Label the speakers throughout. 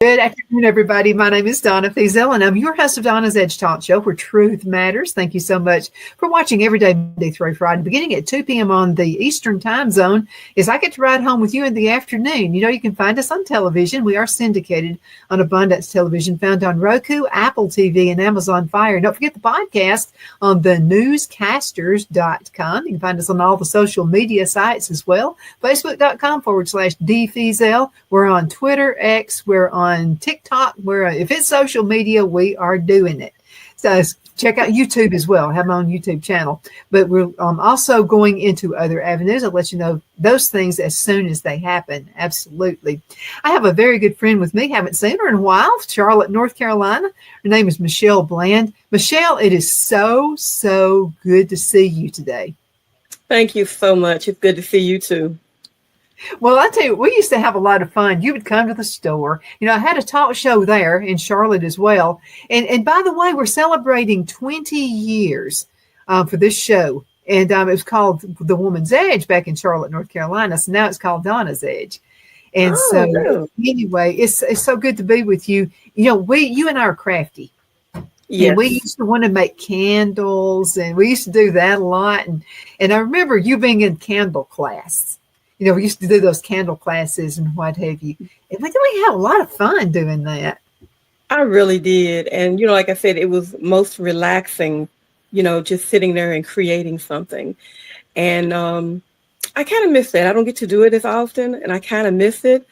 Speaker 1: Good afternoon, everybody. My name is Donna Feazell, and I'm your host of Donna's Edge Talk Show, where truth matters. Thank you so much for watching every day, Monday through Friday, beginning at 2 p.m. on the Eastern Time Zone, as I get to ride home with you in the afternoon. You know, you can find us on television. We are syndicated on Abundance Television, found on Roku, Apple TV, and Amazon Fire. And don't forget the podcast on the newscasters.com. You can find us on all the social media sites as well. Facebook.com/DFeazell. We're on Twitter, X. We're on TikTok. If it's social media, we are doing it. So check out YouTube as well. I have my own YouTube channel. But we're also going into other avenues. I'll let you know those things as soon as they happen. Absolutely. I have a very good friend with me. Haven't seen her in a while. Charlotte, North Carolina. Her name is Michelle Bland. Michelle, it is so good to see you today.
Speaker 2: Thank you so much. It's good to see you too.
Speaker 1: Well, I tell you, we used to have a lot of fun. You would come to the store. You know, I had a talk show there in Charlotte as well. And by the way, we're celebrating 20 years for this show. And it was called The Woman's Edge back in Charlotte, North Carolina. So now it's called Donna's Edge. And anyway, it's so good to be with you. You know, you and I are crafty. Yes. And we used to want to make candles, and we used to do that a lot. And I remember you being in candle class. You know, we used to do those candle classes and what have you. And we had a lot of fun doing that.
Speaker 2: I really did. And, you know, like I said, it was most relaxing, you know, just sitting there and creating something. And I kind of miss that. I don't get to do it as often, and I kind of miss it.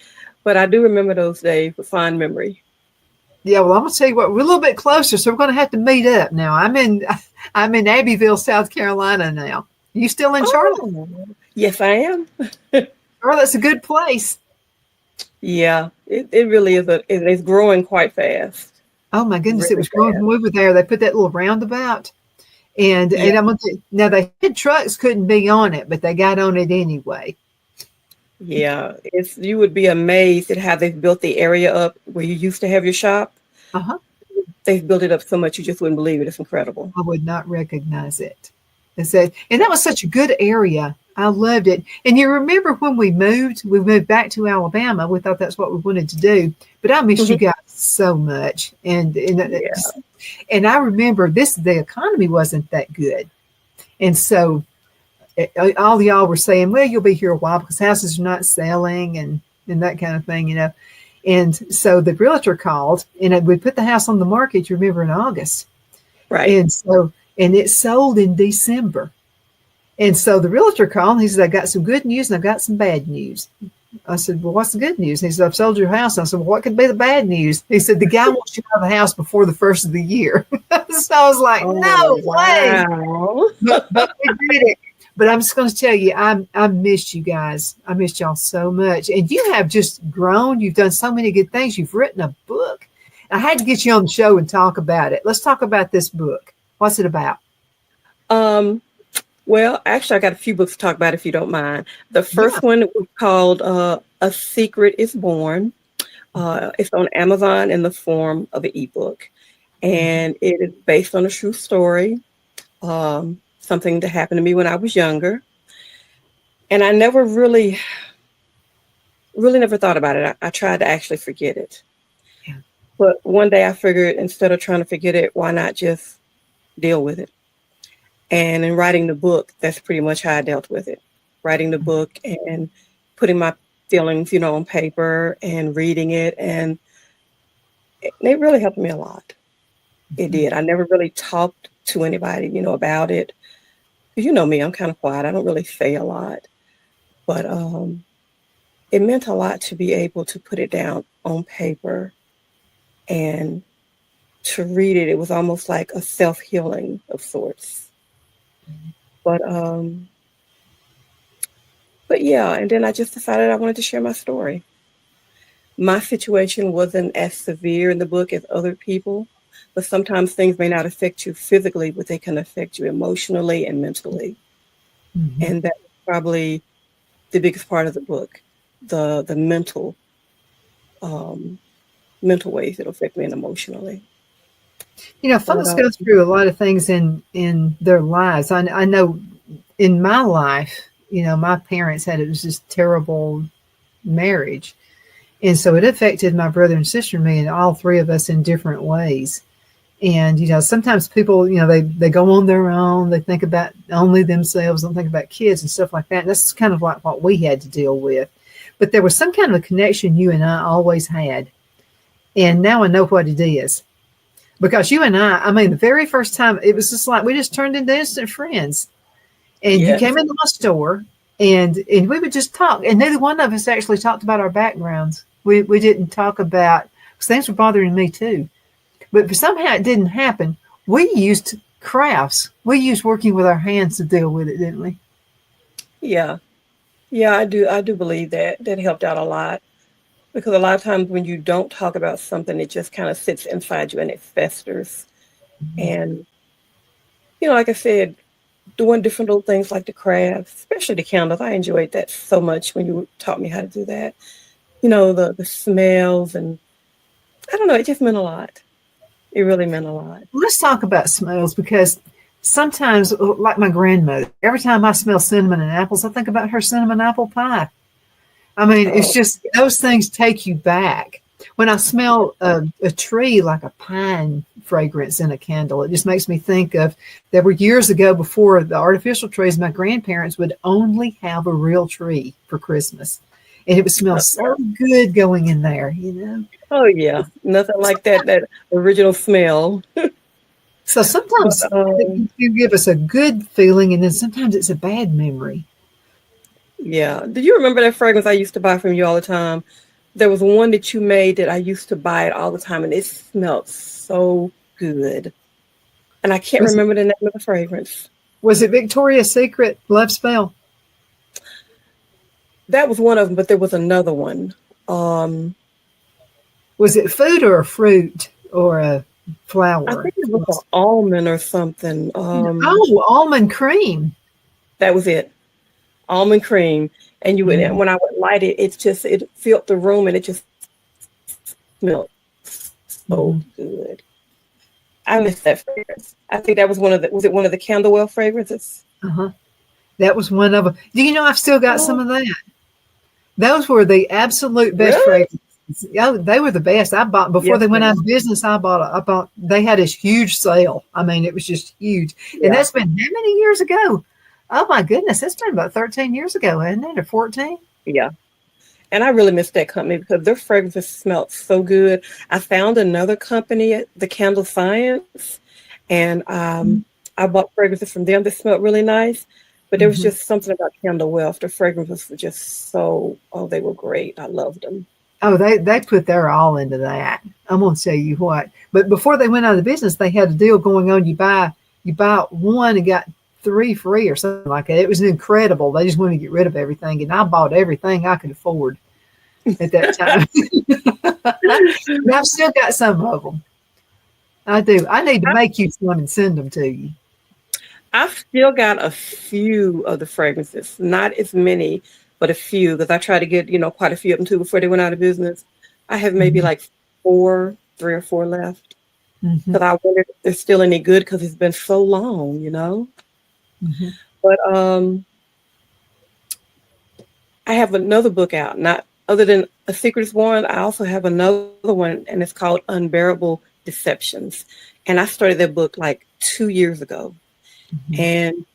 Speaker 2: But I do remember those days with fond memory.
Speaker 1: Yeah, well, I'm going to tell you what, we're a little bit closer, so we're going to have to meet up now. I'm in Abbeville, South Carolina now. You still in Charlotte?
Speaker 2: Yes, I am.
Speaker 1: Charlotte's a good place.
Speaker 2: Yeah, it really is. It's growing quite fast.
Speaker 1: Oh my goodness,
Speaker 2: Really
Speaker 1: it was growing when we were there. They put that little roundabout, and I'm gonna tell you, now the head trucks couldn't be on it, but they got on it anyway.
Speaker 2: Yeah, you would be amazed at how they've built the area up where you used to have your shop. They've built it up so much you just wouldn't believe it. It's incredible.
Speaker 1: I would not recognize it. And that was such a good area. I loved it. And you remember when we moved back to Alabama. We thought that's what we wanted to do. But I missed you guys so much. And I remember the economy wasn't that good. And so all of y'all were saying, well, you'll be here a while because houses are not selling and that kind of thing, you know. And so the realtor called, and we put the house on the market, you remember, in August.
Speaker 2: Right.
Speaker 1: And it sold in December. And so the realtor called, and he said, I got some good news and I've got some bad news. I said, well, what's the good news? He said, I've sold your house. I said, well, what could be the bad news? He said, the guy wants you out of the house before the first of the year. So I was like, no way. But we did it. But I'm just going to tell you, I missed you guys. I missed y'all so much. And you have just grown. You've done so many good things. You've written a book. I had to get you on the show and talk about it. Let's talk about this book. What's it about?
Speaker 2: Well, actually, I got a few books to talk about if you don't mind. The first one was called A Secret is Born. It's on Amazon in the form of an ebook. And it is based on a true story, something that happened to me when I was younger. And I never really never thought about it. I tried to actually forget it. Yeah. But one day I figured instead of trying to forget it, why not just deal with it? And in writing the book, that's pretty much how I dealt with it. Writing the book and putting my feelings, you know, on paper and reading it. And it really helped me a lot. It did. I never really talked to anybody, you know, about it. You know me, I'm kind of quiet. I don't really say a lot. But it meant a lot to be able to put it down on paper and to read it. It was almost like a self-healing of sorts. But yeah, and then I just decided I wanted to share my story. My situation wasn't as severe in the book as other people, but sometimes things may not affect you physically, but they can affect you emotionally and mentally.
Speaker 1: Mhm.
Speaker 2: And that's probably the biggest part of the book, the um, mental ways it'll affect me and emotionally. What
Speaker 1: Folks
Speaker 2: about
Speaker 1: go
Speaker 2: you?
Speaker 1: through a lot of things in their lives. I know in my life, my parents had it was just terrible marriage. And so it affected my brother and sister and me and all three of us in different ways. And, sometimes people, they go on their own, they think about only themselves, don't think about kids and stuff like that. And that's kind of like what we had to deal with. But there was some kind of a connection you and I always had. And now I know what it is. Because you and I mean, the very first time, it was just like we just turned into instant friends. And you
Speaker 2: Yes.
Speaker 1: came into my store and we would just talk. And neither one of us actually talked about our backgrounds. We didn't talk about, because things were bothering me too. But somehow it didn't happen. We used crafts. We used working with our hands to deal with it, didn't we?
Speaker 2: Yeah. Yeah, I do believe that that helped out a lot because a lot of times when you don't talk about something, it just kind of sits inside you and it festers. And, like I said, doing different little things like the crafts, especially the candles. I enjoyed that so much when you taught me how to do that. The smells and I don't know, it just meant a lot. It really meant a lot.
Speaker 1: Let's talk about smells because sometimes, like my grandmother, every time I smell cinnamon and apples, I think about her cinnamon apple pie. I mean, it's
Speaker 2: Oh,
Speaker 1: just those things take you back. When I smell a tree like a pine fragrance in a candle, it just makes me think of there were years ago before the artificial trees, my grandparents would only have a real tree for Christmas. And it would smell so good going in there.
Speaker 2: oh yeah, nothing like that original smell.
Speaker 1: So
Speaker 2: But
Speaker 1: sometimes it can give us a good feeling, and then sometimes it's a bad memory.
Speaker 2: yeah. Do you remember that fragrance I used to buy from you all the time? There was one that you made that I used to buy it all the time, and it smelled so good. And I can't
Speaker 1: Was it,
Speaker 2: remember the name of the fragrance.
Speaker 1: was it Victoria's Secret Love Spell?
Speaker 2: That was one of them, but there was another one. Um,
Speaker 1: Was it food or a fruit or a
Speaker 2: I
Speaker 1: flower?
Speaker 2: think it was an almond or something.
Speaker 1: Oh, almond cream.
Speaker 2: That was it. Almond cream. And you would,
Speaker 1: Mhm.
Speaker 2: and when I would light it, it filled the room and it just smelled so
Speaker 1: Mhm.
Speaker 2: good. I miss that fragrance. I think that was was it one of the Candlewell fragrances?
Speaker 1: Uh-huh. That was one of them. Do you know I've still got some
Speaker 2: Oh,
Speaker 1: of that? Those were the absolute best
Speaker 2: really?
Speaker 1: fragrances. Yeah, they were the best. I bought before
Speaker 2: Yes,
Speaker 1: they went out
Speaker 2: ma'am.
Speaker 1: of business. I bought. They had this huge sale. I mean, it was just huge. And
Speaker 2: Yeah,
Speaker 1: that's been how many years ago? Oh my goodness, that's been about 13 years ago, isn't it, or 14?
Speaker 2: yeah. And I really miss that company because their fragrances smelled so good. I found another company, the Candle Science, and I bought fragrances from them that smelled really nice. But there was
Speaker 1: Mm-hmm.
Speaker 2: just something about Candle Wealth. The fragrances were just oh, they were great. I loved them.
Speaker 1: Oh, they put their all into that. I'm gonna tell you what. But before they went out of business, they had a deal going on. You buy one and got three free or something like that. It was incredible. They just wanted to get rid of everything, and I bought everything I could afford at that time. And I've still got some of them. I do. I need to
Speaker 2: I,
Speaker 1: make you some and send them to you.
Speaker 2: I've still got a few of the fragrances, not as many, but a few because I tried to get, quite a few of them too before they went out of business. I have maybe
Speaker 1: Hmm.
Speaker 2: like three or four left.
Speaker 1: Hmm.
Speaker 2: Because I wonder if they're still any good because it's been so long.
Speaker 1: Hmm.
Speaker 2: But I have another book out, not other than A Secret is Born. I also have another one, and it's called Unbearable Deceptions. And I started that book like 2 years ago.
Speaker 1: Hmm.
Speaker 2: And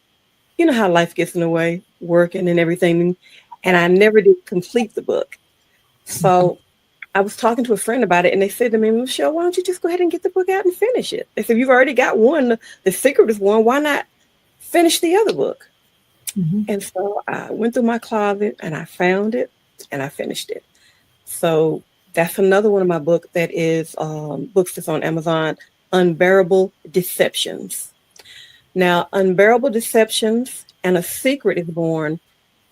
Speaker 2: you know how life gets in the way, working and everything. And I never did complete the book. So I was talking to a friend about it, and they said to me, Michelle, why don't you just go ahead and get the book out and finish it? They said, you've already got one, The Secret is Born. Why not finish the other book?
Speaker 1: Hmm.
Speaker 2: And so I went through my closet and I found it and I finished it. So that's another one of my books that is books that's on Amazon, Unbearable Deceptions. Now, Unbearable Deceptions and A Secret is Born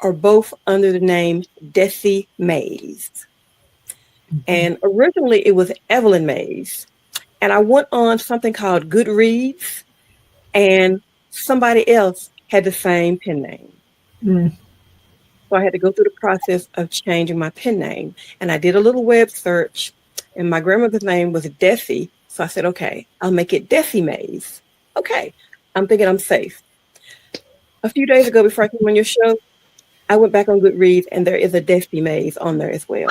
Speaker 2: are both under the name Desi Mays. And originally it was Evelyn Mays. And I went on something called Goodreads, and somebody else had the same pen name.
Speaker 1: Mm.
Speaker 2: So I had to go through the process of changing my pen name. And I did a little web search, and my grandmother's name was Desi. So I said, okay, I'll make it Desi Mays. Okay, I'm thinking I'm safe. A few days ago, before I came on your show, I went back on Goodreads, and there is a Desi Mays on there as well.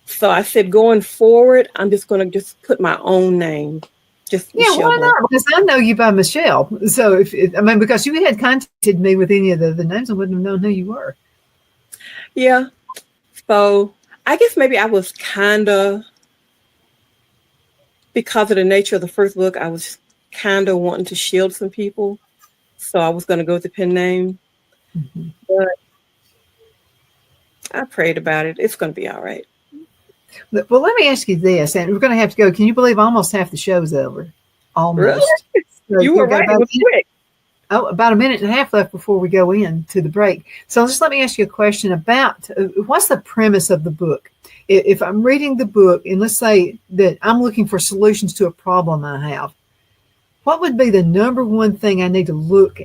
Speaker 2: So I said, going forward, I'm just going to just put my own name. Just
Speaker 1: Yeah,
Speaker 2: Michelle
Speaker 1: why
Speaker 2: Blake.
Speaker 1: not? Because I know you by Michelle. So because you had contacted me with any of the names, I wouldn't have known who you were.
Speaker 2: Yeah. So I guess maybe I was kind of, because of the nature of the first book, I was kind of wanting to shield some people. So I was going to go with the pen name.
Speaker 1: Mm-hmm.
Speaker 2: But I prayed about it. It's going to be all right.
Speaker 1: Well, let me ask you this, and we're going to have to go. Can you believe almost half the show's over? Almost.
Speaker 2: Really?
Speaker 1: So
Speaker 2: You were
Speaker 1: we've got
Speaker 2: right. It was quick.
Speaker 1: about a minute and a half left before we go in to the break. So just let me ask you a question about what's the premise of the book? If I'm reading the book, and let's say that I'm looking for solutions to a problem I have, what would be the number one thing I need to look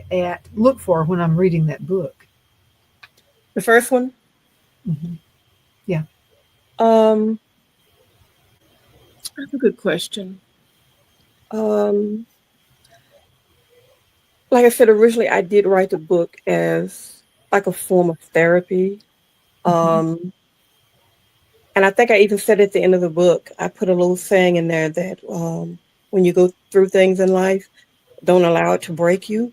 Speaker 1: for when I'm reading that book?
Speaker 2: The first one?
Speaker 1: Mm-hmm. Yeah.
Speaker 2: That's a good question. Like I said, originally I did write the book as like a form of therapy. And I think I even said at the end of the book, I put a little saying in there that when you go through things in life, don't allow it to break you.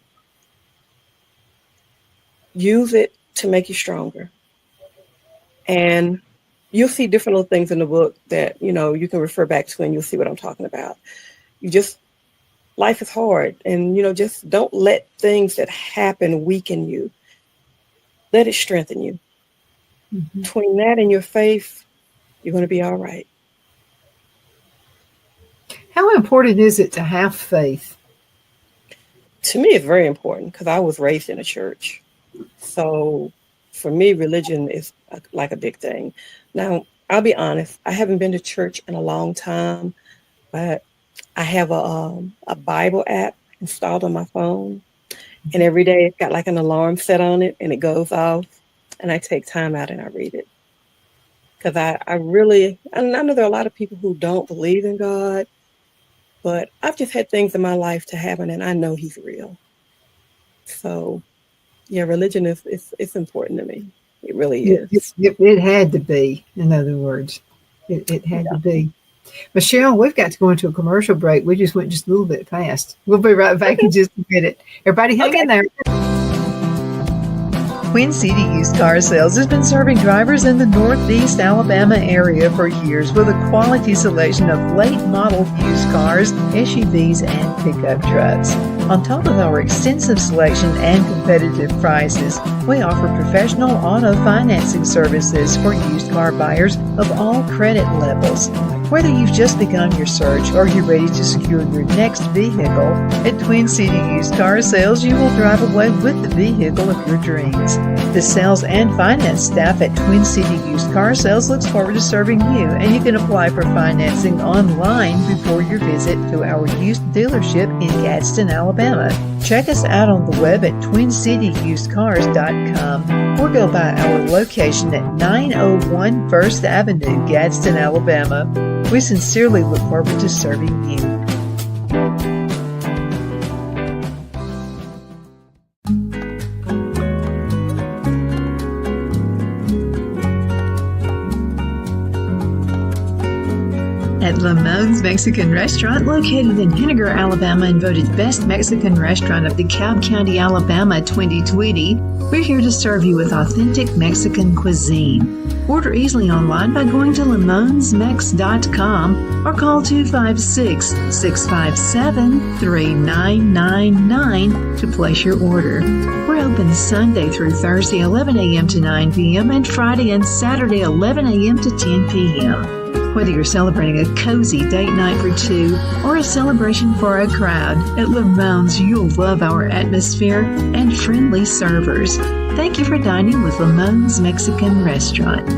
Speaker 2: Use it to make you stronger. And you'll see different little things in the book that, you can refer back to, and you'll see what I'm talking about. Life is hard, and, just don't let things that happen weaken you. Let it strengthen you. Mm-hmm. Between that and your faith, you're going to be all right.
Speaker 1: How important is it to have faith?
Speaker 2: To me, it's very important because I was raised in a church. So for me, religion is like a big thing. Now, I'll be honest, I haven't been to church in a long time, but I have a Bible app installed on my phone. And every day it's got like an alarm set on it, and it goes off. And I take time out and I read it. Because I know there are a lot of people who don't believe in God, but I've just had things in my life to happen, and I know He's real. So, yeah, religion it's important to me. It really is.
Speaker 1: It had to be, in other words. It had to be. Michelle, we've got to go into a commercial break. We just went just a little bit fast. We'll be right back in just a minute. Everybody hang in there. Twin City Used Car Sales has been serving drivers in the Northeast Alabama area for years with a quality selection of late model used cars, SUVs, and pickup trucks. On top of our extensive selection and competitive prices, we offer professional auto financing services for used car buyers of all credit levels. Whether you've just begun your search or you're ready to secure your next vehicle, at Twin City Used Car Sales, you will drive away with the vehicle of your dreams. The sales and finance staff at Twin City Used Car Sales looks forward to serving you, and you can apply for financing online before your visit to our used dealership in Gadsden, Alabama. Check us out on the web at twincityusedcars.com or go by our location at 901 First Avenue, Gadsden, Alabama. We sincerely look forward to serving you. At Lamone's Mexican Restaurant, located in Henniger, Alabama, and voted Best Mexican Restaurant of the Cobb County, Alabama 2020, we're here to serve you with authentic Mexican cuisine. Order easily online by going to lamonsmex.com or call 256-657-3999 to place your order. We're open Sunday through Thursday, 11 a.m. to 9 p.m. and Friday and Saturday, 11 a.m. to 10 p.m. Whether you're celebrating a cozy date night for two or a celebration for a crowd, at Lamone's you'll love our atmosphere and friendly servers. Thank you for dining with Lamone's Mexican Restaurant.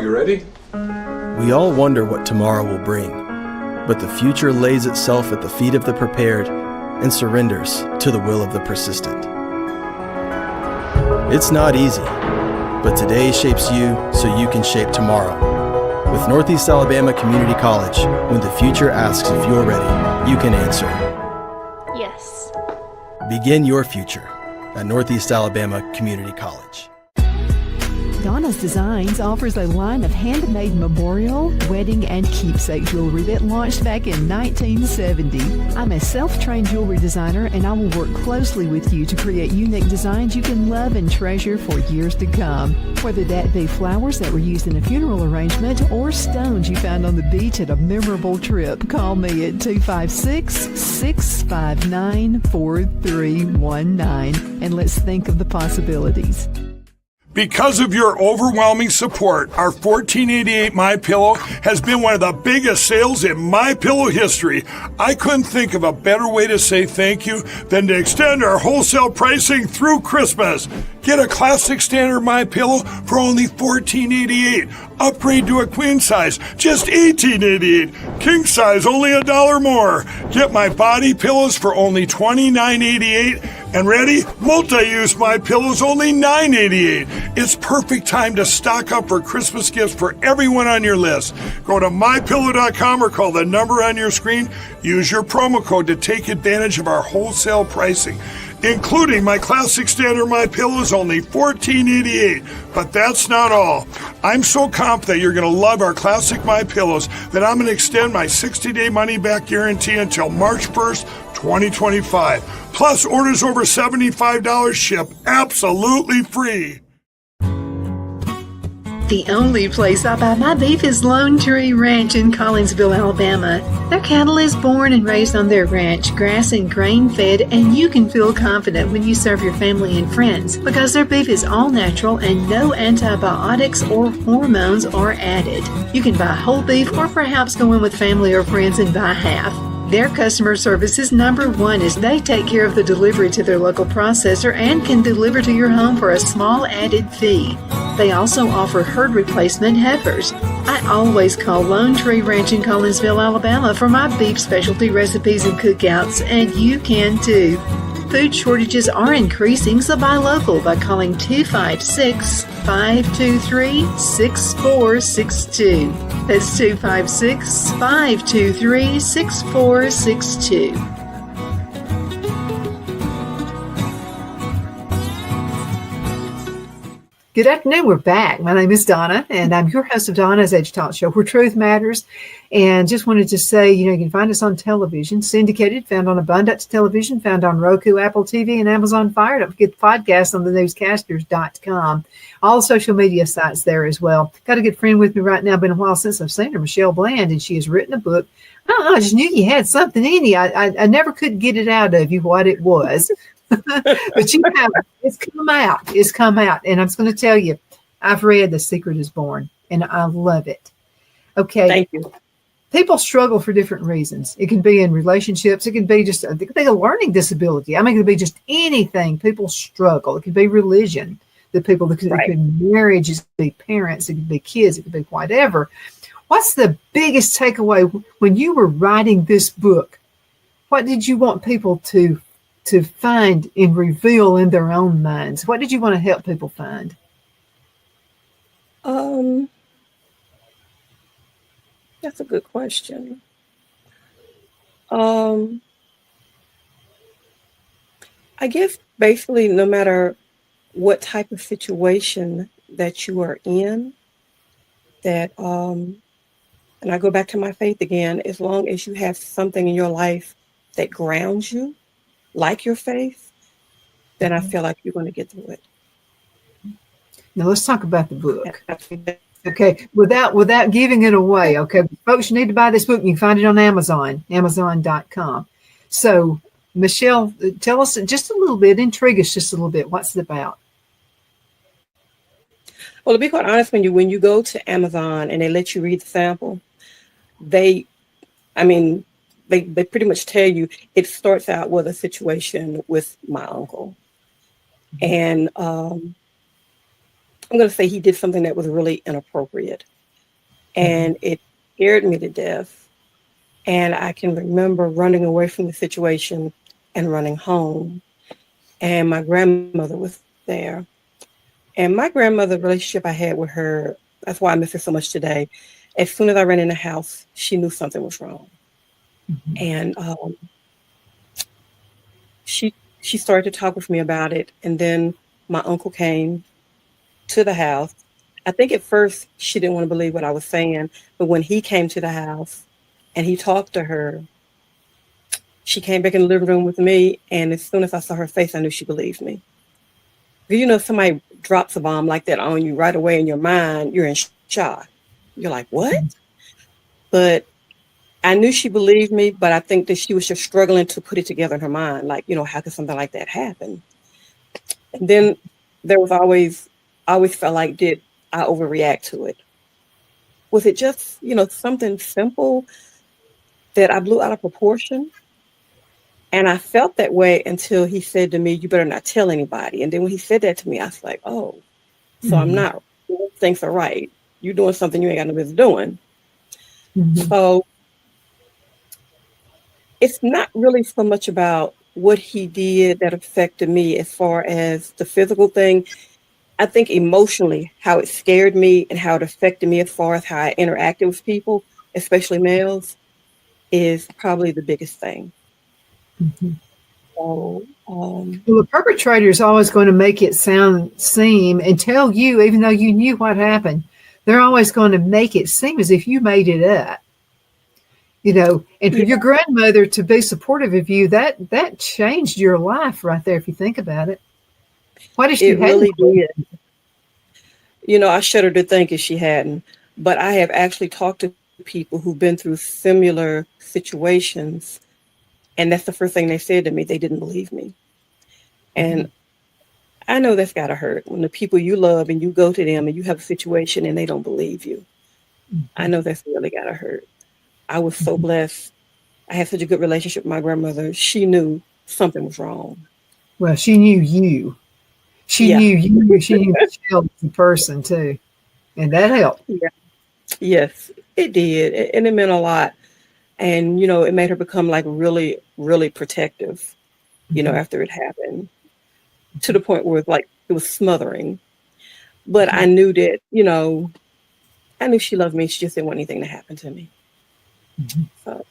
Speaker 3: you ready?
Speaker 4: We all wonder what tomorrow will bring, but the future lays itself at the feet of the prepared and surrenders to the will of the persistent. It's not easy, but today shapes you so you can shape tomorrow. With Northeast Alabama Community College, when the future asks if you're ready, you can answer.
Speaker 5: Yes.
Speaker 4: Begin your future at Northeast Alabama Community College.
Speaker 6: Donna's Designs offers a line of handmade memorial, wedding, and keepsake jewelry that launched back in 1970. I'm a self-trained jewelry designer, and I will work closely with you to create unique designs you can love and treasure for years to come. Whether that be flowers that were used in a funeral arrangement or stones you found on the beach at a memorable trip, call me at 256-659-4319, and let's think of the possibilities.
Speaker 7: Because of your overwhelming support, our 1488 MyPillow has been one of the biggest sales in MyPillow history. I couldn't think of a better way to say thank you than to extend our wholesale pricing through Christmas. Get a classic standard MyPillow for only $14.88. Upgrade to a queen size, just $18.88. King size, only $1 more. Get my body pillows for only $29.88. And ready? Multi-use MyPillows, only $9.88. It's perfect time to stock up for Christmas gifts for everyone on your list. Go to MyPillow.com or call the number on your screen. Use your promo code to take advantage of our wholesale pricing, including my classic standard MyPillows, only $14.88. But that's not all. I'm so confident you're going to love our classic MyPillows that I'm going to extend my 60-day money-back guarantee until March 1st, 2025. Plus, orders over $75 ship absolutely free.
Speaker 1: The only place I buy my beef is Lone Tree Ranch in Collinsville, Alabama. Their cattle is born and raised on their ranch, grass and grain fed, and you can feel confident when you serve your family and friends because their beef is all natural and no antibiotics or hormones are added. You can buy whole beef or perhaps go in with family or friends and buy half. Their customer service is number one as they take care of the delivery to their local processor and can deliver to your home for a small added fee. They also offer herd replacement heifers. I always call Lone Tree Ranch in Collinsville, Alabama for my beef specialty recipes and cookouts, and you can too. Food shortages are increasing, so buy local by calling 256-523-6462. That's 256-523-6462. Good afternoon. We're back. My name is Donna, and I'm your host of Donna's Edge Talk Show, where truth matters. And just wanted to say, you can find us on television, syndicated, found on Abundance Television, found on Roku, Apple TV, and Amazon Fire. Don't forget the podcast on thenewscasters.com. All social media sites there as well. Got a good friend with me right now. Been a while since I've seen her, Michelle Bland, and she has written a book. I don't know. I just knew you had something in you. I never could get it out of you what it was. But you have, it's come out. It's come out. And I'm just going to tell you, I've read The Secret is Born, and I love it. Okay.
Speaker 2: Thank you.
Speaker 1: People struggle for different reasons. It can be in relationships. It can be just it could be a learning disability. I mean, it could be just anything. People struggle. It could be religion. It could be marriages, it could be parents, it could be kids, it could be whatever. What's the biggest takeaway when you were writing this book? What did you want people to find and reveal in their own minds? What did you want to help people find?
Speaker 2: That's a good question. I guess basically no matter what type of situation that you are in, that, and I go back to my faith again, as long as you have something in your life that grounds you, like your faith, then I feel like you're going to get through it.
Speaker 1: Now let's talk about the book. Okay, without giving it away. Okay, folks, you need to buy this book. You can find it on Amazon, Amazon.com. So, Michelle, tell us just a little bit, intrigue us just a little bit. What's it about?
Speaker 2: Well, to be quite honest, when you go to Amazon and they let you read the sample, they pretty much tell you it starts out with a situation with my uncle. And I'm going to say he did something that was really inappropriate. and it scared me to death. And I can remember running away from the situation and running home. And my grandmother was there. And my grandmother, the relationship I had with her, that's why I miss her so much today. As soon as I ran in the house, she knew something was wrong. And she started to talk with me about it. And then my uncle came to the house. I think at first she didn't want to believe what I was saying, but when he came to the house and he talked to her, she came back in the living room with me, and as soon as I saw her face, I knew she believed me. Because you know, if somebody drops a bomb like that on you right away in your mind, you're in shock. You're like, what? But I knew she believed me, but I think that she was just struggling to put it together in her mind. Like, you know, how could something like that happen? And then there was I always felt like, did I overreact to it? Was it just, you know, something simple that I blew out of proportion? And I felt that way until he said to me, you better not tell anybody. And then when he said that to me, I was like, oh, so I'm not, things are right. You're doing something you ain't got no business doing. So it's not really so much about what he did that affected me as far as the physical thing. I think emotionally, how it scared me and how it affected me as far as how I interacted with people, especially males, is probably the biggest thing. So,
Speaker 1: well, the perpetrator is always going to make it seem and tell you, even though you knew what happened, they're always going to make it seem as if you made it up. You know, and for your grandmother to be supportive of you, that changed your life right there, if you think about it. Why did she
Speaker 2: really did. You know, I shudder to think if she hadn't, but I have actually talked to people who've been through similar situations, and that's the first thing they said to me. They didn't believe me. And I know that's got to hurt when the people you love and you go to them and you have a situation and they don't believe you. I know that's really got to hurt. I was so blessed. I had such a good relationship with my grandmother. She knew something was wrong.
Speaker 1: Well, she knew you. She knew you. She knew Michelle as a person too. And that helped.
Speaker 2: Yeah. Yes, it did. And it meant a lot. And, you know, it made her become like really, really protective, you know, after it happened, to the point where it was smothering. But I knew that, you know, I knew she loved me. She just didn't want anything to happen to me. So.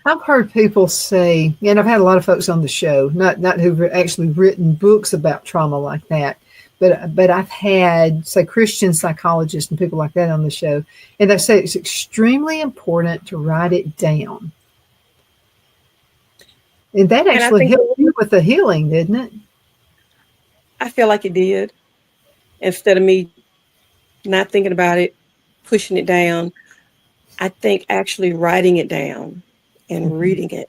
Speaker 1: I've heard people say, and I've had a lot of folks on the show, not who've actually written books about trauma like that, but I've had, say, Christian psychologists and people like that on the show, and they say it's extremely important to write it down. And that actually helped you with the healing, didn't it?
Speaker 2: I feel like it did. Instead of me not thinking about it, pushing it down, I think actually writing it down and reading it,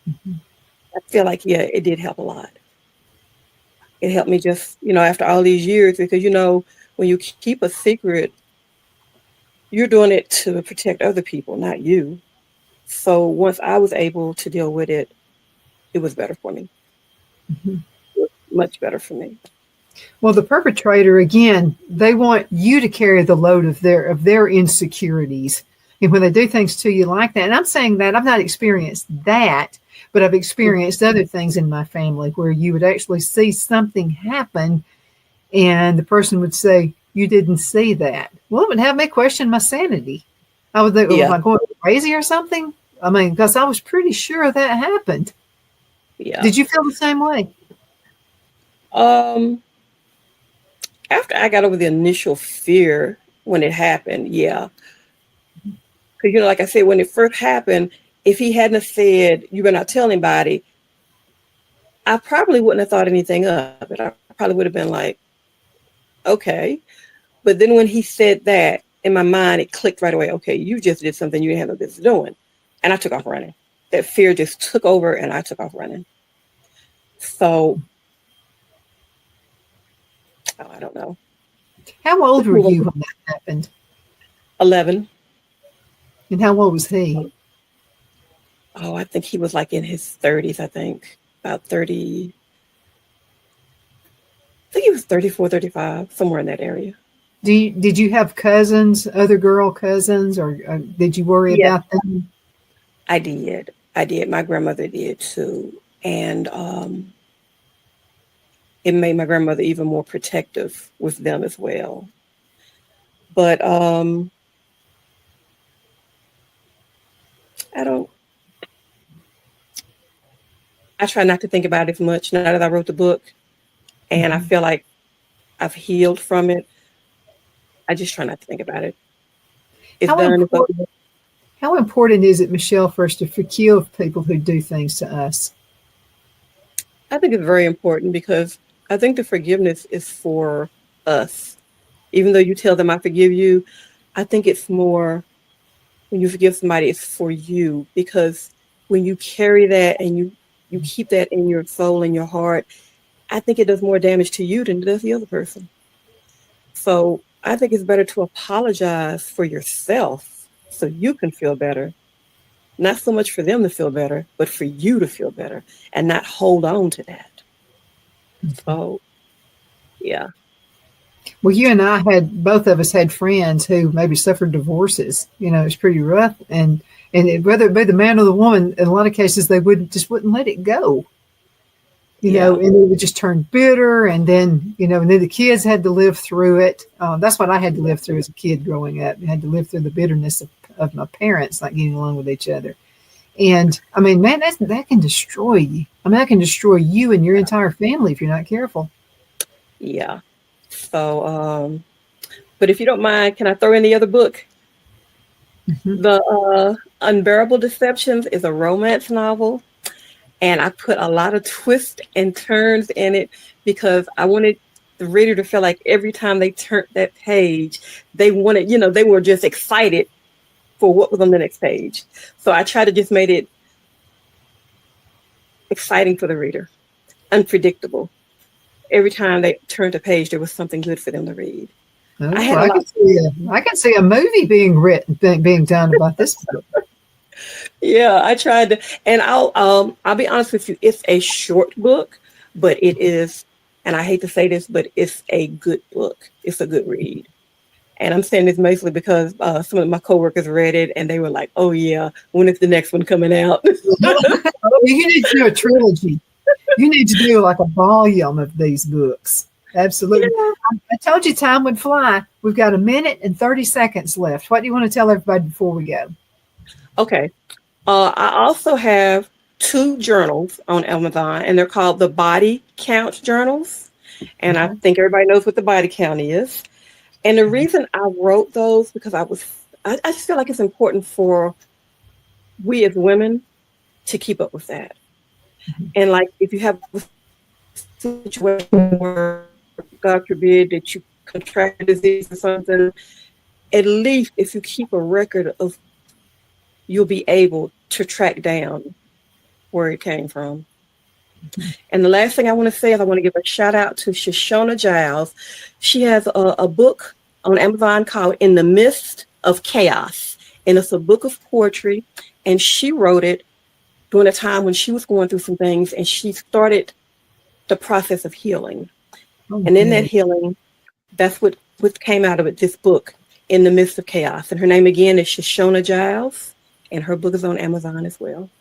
Speaker 2: I feel like, it did help a lot. It helped me just, you know, after all these years, because, you know, when you keep a secret, you're doing it to protect other people, not you. So once I was able to deal with it, it was better for me. It was much better for me.
Speaker 1: Well, the perpetrator, again, they want you to carry the load of their insecurities. And when they do things to you like that, and I'm saying that I've not experienced that, but I've experienced other things in my family where you would actually see something happen and the person would say, you didn't see that. Well, it would have me question my sanity. I would think, am I going crazy or something? I mean, because I was pretty sure that happened.
Speaker 2: Yeah.
Speaker 1: Did you feel the same way?
Speaker 2: After I got over the initial fear when it happened, yeah. Because, you know, like I said, when it first happened, if he hadn't have said, you better not tell anybody, I probably wouldn't have thought anything of it. I probably would have been like, okay. But then when he said that, in my mind, it clicked right away. Okay, you just did something you didn't have no business doing. And I took off running. That fear just took over and I took off running. So, I don't know.
Speaker 1: How old were you when that happened?
Speaker 2: 11.
Speaker 1: And how old was he?
Speaker 2: Oh, I think he was like in his 30s, I think. About 30. I think he was 34, 35, somewhere in that area.
Speaker 1: Did you have cousins, other girl cousins, or did you worry
Speaker 2: Yes.
Speaker 1: about them?
Speaker 2: I did. I did. My grandmother did too. And it made my grandmother even more protective with them as well. But I try not to think about it as much now that I wrote the book. And I feel like I've healed from it. I just try not to think about it. It's
Speaker 1: How
Speaker 2: done. It's
Speaker 1: important-
Speaker 2: over.
Speaker 1: How important is it, Michelle, for us to forgive people who do things to us?
Speaker 2: I think it's very important because I think the forgiveness is for us. Even though you tell them I forgive you, I think it's more when you forgive somebody, it's for you, because when you carry that and you keep that in your soul and your heart, I think it does more damage to you than it does the other person. So I think it's better to apologize for yourself so you can feel better. Not so much for them to feel better, but for you to feel better and not hold on to that. So, yeah.
Speaker 1: Well, you and I both of us had friends who maybe suffered divorces. You know, it's pretty rough. And whether it be the man or the woman, in a lot of cases, they wouldn't let it go. You know, and they would just turn bitter. And then, and then the kids had to live through it. That's what I had to live through as a kid growing up. I had to live through the bitterness of my parents not getting along with each other. And I mean, man, that can destroy you. I mean, that can destroy you and your entire family if you're not careful.
Speaker 2: Yeah. So, but if you don't mind, can I throw in the other book?
Speaker 1: Mm-hmm.
Speaker 2: The Unbearable Deceptions is a romance novel. And I put a lot of twists and turns in it because I wanted the reader to feel like every time they turned that page, they wanted, they were just excited for what was on the next page. So I tried to just make it exciting for the reader, unpredictable. Every time they turned a page, there was something good for them to read.
Speaker 1: Oh, I can see a movie being done about this book.
Speaker 2: Yeah, I tried to, and I'll be honest with you, it's a short book, but it is, and I hate to say this, but it's a good book. It's a good read. And I'm saying this mostly because some of my coworkers read it and they were like, "Oh yeah, when is the next one coming out?"
Speaker 1: You need to do a trilogy. You need to do like a volume of these books. Absolutely. Yeah. I told you time would fly. We've got 1 minute and 30 seconds left. What do you want to tell everybody before we go?
Speaker 2: Okay. I also have 2 journals on Amazon, and they're called the Body Count Journals. And I think everybody knows what the body count is. And the reason I wrote those, because I just feel like it's important for we as women to keep up with that. And like, if you have a situation where, God forbid, that you contract a disease or something, at least if you keep a record of, you'll be able to track down where it came from. And the last thing I want to say is I want to give a shout out to Shoshona Giles. She has a book on Amazon called In the Midst of Chaos. And it's a book of poetry. And she wrote it during a time when she was going through some things, and she started the process of healing. And in that healing, that's what came out of it, this book, In the Midst of Chaos. And her name again is Shoshona Giles, and her book is on Amazon as well.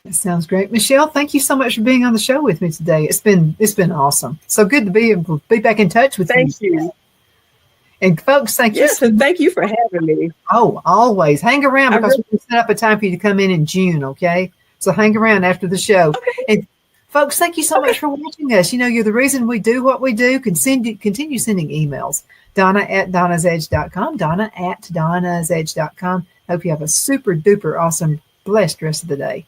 Speaker 1: That sounds great. Michelle, thank you so much for being on the show with me today. It's been awesome. So good to be able to be back in touch with you.
Speaker 2: Thank you.
Speaker 1: And folks, thank you.
Speaker 2: Yes, and thank you for having me.
Speaker 1: Oh, always. Hang around because we're going to set up a time for you to come in June, okay? So hang around after the show. Okay. And folks, thank you so much for watching us. You're the reason we do what we do. Continue sending emails. Donna@donnasedge.com. Donna@donnasedge.com. Hope you have a super duper awesome, blessed rest of the day.